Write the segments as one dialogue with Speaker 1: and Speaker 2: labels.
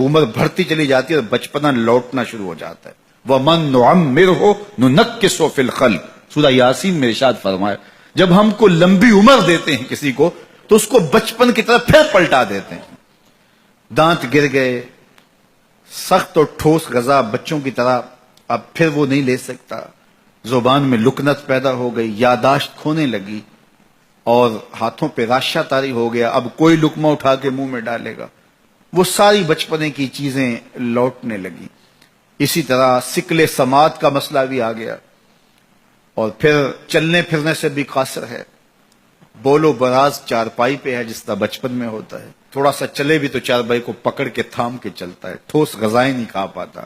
Speaker 1: عمر بڑھتی چلی جاتی ہے اور بچپنا لوٹنا شروع ہو جاتا ہے. وَمَن نُعَمِّرْهُ نُنَكِّسُهُ فِي الْخَلْقِ، سورہ یاسین میں ارشاد فرمایا جب ہم کو لمبی عمر دیتے ہیں کسی کو تو اس کو بچپن کی طرف پھر پلٹا دیتے ہیں. دانت گر گئے، سخت اور ٹھوس غذا بچوں کی طرح اب پھر وہ نہیں لے سکتا، زبان میں لکنت پیدا ہو گئی، یاداشت کھونے لگی اور ہاتھوں پہ راشہ طاری ہو گیا، اب کوئی لقمہ اٹھا کے منہ میں ڈالے گا. وہ ساری بچپنے کی چیزیں لوٹنے لگی. اسی طرح سکل سماعت کا مسئلہ بھی آ گیا اور پھر چلنے پھرنے سے بھی قاصر ہے. بول و براز چارپائی پہ ہے جس طرح بچپن میں ہوتا ہے، تھوڑا سا چلے بھی تو چارپائی کو پکڑ کے تھام کے چلتا ہے، ٹھوس غذائیں نہیں کھا پاتا،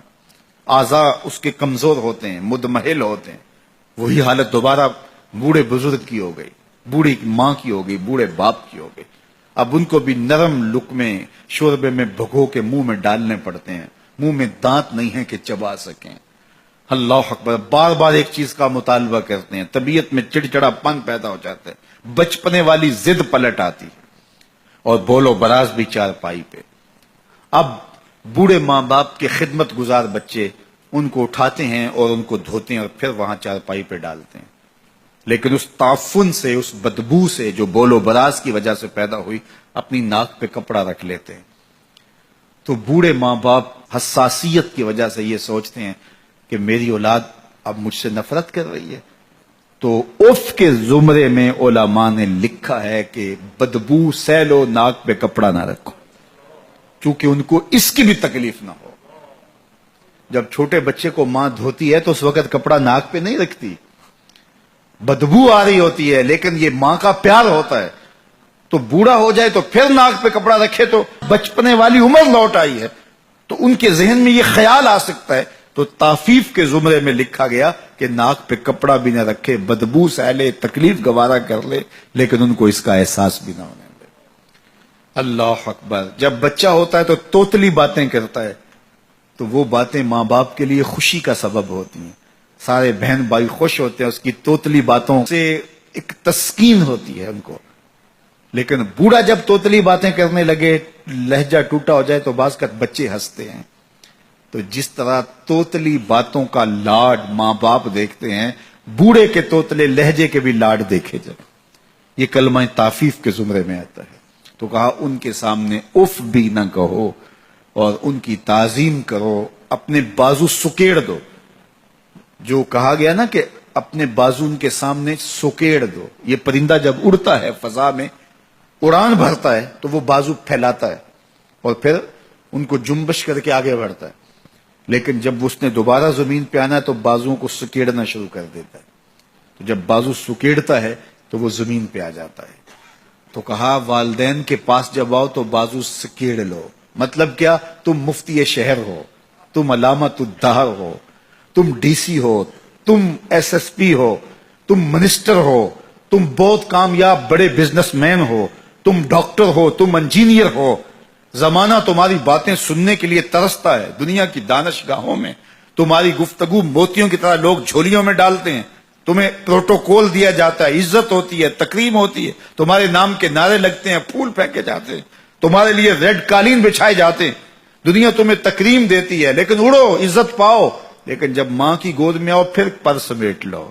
Speaker 1: اعضاء اس کے کمزور ہوتے ہیں، مدمحل ہوتے ہیں. وہی حالت دوبارہ بوڑھے بزرگ کی ہو گئی، بوڑھی ماں کی ہو گئی، بوڑھے باپ کی ہو گئی. اب ان کو بھی نرم لقمے شوربے میں بھگو کے منہ میں ڈالنے پڑتے ہیں، منہ میں دانت نہیں ہے کہ چبا سکیں. اللہ اکبر، بار بار ایک چیز کا مطالبہ کرتے ہیں، طبیعت میں چڑچڑا پن پیدا ہو جاتا ہے، بچپنے والی ضد پلٹ آتی اور بولو براز بھی چارپائی پہ. اب بوڑھے ماں باپ کے خدمت گزار بچے ان کو اٹھاتے ہیں اور ان کو دھوتے ہیں اور پھر وہاں چارپائی پہ ڈالتے ہیں. لیکن اس تعفن سے، اس بدبو سے جو بول و براز کی وجہ سے پیدا ہوئی، اپنی ناک پہ کپڑا رکھ لیتے ہیں. تو بوڑھے ماں باپ حساسیت کی وجہ سے یہ سوچتے ہیں کہ میری اولاد اب مجھ سے نفرت کر رہی ہے. تو اف کے زمرے میں علماء نے لکھا ہے کہ بدبو سہ لو، ناک پہ کپڑا نہ رکھو، چونکہ ان کو اس کی بھی تکلیف نہ ہو. جب چھوٹے بچے کو ماں دھوتی ہے تو اس وقت کپڑا ناک پہ نہیں رکھتی، بدبو آ رہی ہوتی ہے، لیکن یہ ماں کا پیار ہوتا ہے. تو بوڑھا ہو جائے تو پھر ناک پہ کپڑا رکھے تو بچپنے والی عمر لوٹ آئی ہے، تو ان کے ذہن میں یہ خیال آ سکتا ہے. تو تعفیف کے زمرے میں لکھا گیا کہ ناک پہ کپڑا بھی نہ رکھے، بدبو سہ لے، تکلیف گوارا کر لے، لیکن ان کو اس کا احساس بھی نہ ہونے دے. اللہ اکبر. جب بچہ ہوتا ہے تو توتلی باتیں کرتا ہے، تو وہ باتیں ماں باپ کے لیے خوشی کا سبب ہوتی ہیں. سارے بہن بھائی خوش ہوتے ہیں، اس کی توتلی باتوں سے ایک تسکین ہوتی ہے ان کو. لیکن بوڑھا جب توتلی باتیں کرنے لگے، لہجہ ٹوٹا ہو جائے تو بعض کا بچے ہنستے ہیں. تو جس طرح توتلی باتوں کا لاڈ ماں باپ دیکھتے ہیں، بوڑھے کے توتلے لہجے کے بھی لاڈ دیکھے جائیں. یہ کلمہ تعفیف کے زمرے میں آتا ہے. تو کہا ان کے سامنے اف بھی نہ کہو اور ان کی تعظیم کرو، اپنے بازو سکیڑ دو. جو کہا گیا نا کہ اپنے بازو ان کے سامنے سکیڑ دو، یہ پرندہ جب اڑتا ہے فضا میں، اڑان بھرتا ہے تو وہ بازو پھیلاتا ہے اور پھر ان کو جنبش کر کے آگے بڑھتا ہے. لیکن جب اس نے دوبارہ زمین پہ آنا ہے تو بازوؤں کو سکیڑنا شروع کر دیتا ہے. تو جب بازو سکیڑتا ہے تو وہ زمین پہ آ جاتا ہے. تو کہا والدین کے پاس جب آؤ تو بازو سکیڑ لو. مطلب کیا؟ تم مفتی شہر ہو، تم علامت الدہر ہو، تم ڈی سی ہو، تم ایس ایس پی ہو، تم منسٹر ہو، تم بہت کامیاب بڑے بزنس مین ہو، تم ڈاکٹر ہو، تم انجینئر ہو. زمانہ تمہاری باتیں سننے کے لیے ترستا ہے. دنیا کی دانش گاہوں میں تمہاری گفتگو موتیوں کی طرح لوگ جھولیوں میں ڈالتے ہیں. تمہیں پروٹوکول دیا جاتا ہے، عزت ہوتی ہے، تکریم ہوتی ہے، تمہارے نام کے نعرے لگتے ہیں، پھول پھینکے جاتے ہیں، تمہارے لیے ریڈ قالین بچھائے جاتے ہیں. دنیا تمہیں تکریم دیتی ہے، لیکن اڑو، عزت پاؤ. لیکن جب ماں کی گود میں آؤ پھر پر سمیٹ لو.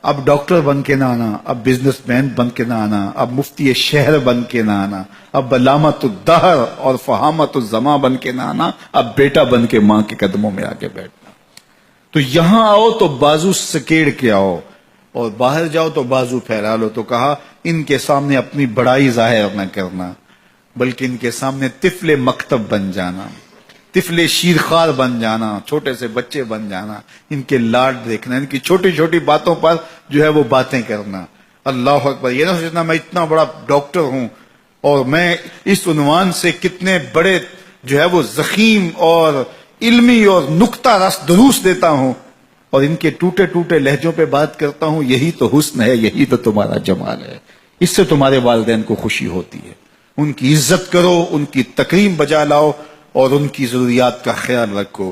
Speaker 1: اب ڈاکٹر بن کے نہ آنا، اب بزنس مین بن کے نہ آنا، اب مفتی شہر بن کے نہ آنا، اب علامت الدہر اور فہامت الزماں بن کے نہ آنا، اب بیٹا بن کے ماں کے قدموں میں آگے بیٹھنا. تو یہاں آؤ تو بازو سکیڑ کے آؤ اور باہر جاؤ تو بازو پھیلا لو. تو کہا ان کے سامنے اپنی بڑائی ظاہر نہ کرنا، بلکہ ان کے سامنے طفل مکتب بن جانا، طفل شیرخوار بن جانا، چھوٹے سے بچے بن جانا، ان کے لاڈ دیکھنا، ان کی چھوٹی چھوٹی باتوں پر جو ہے وہ باتیں کرنا. اللہ اکبر. یہ نہ سوچنا میں اتنا بڑا ڈاکٹر ہوں اور میں اس عنوان سے کتنے بڑے جو ہے وہ ضخیم اور علمی اور نکتہ رس دروس دیتا ہوں اور ان کے ٹوٹے ٹوٹے لہجوں پہ بات کرتا ہوں. یہی تو حسن ہے، یہی تو تمہارا جمال ہے. اس سے تمہارے والدین کو خوشی ہوتی ہے. ان کی عزت کرو، ان کی تکریم بجا لاؤ اور ان کی ضروریات کا خیال رکھو.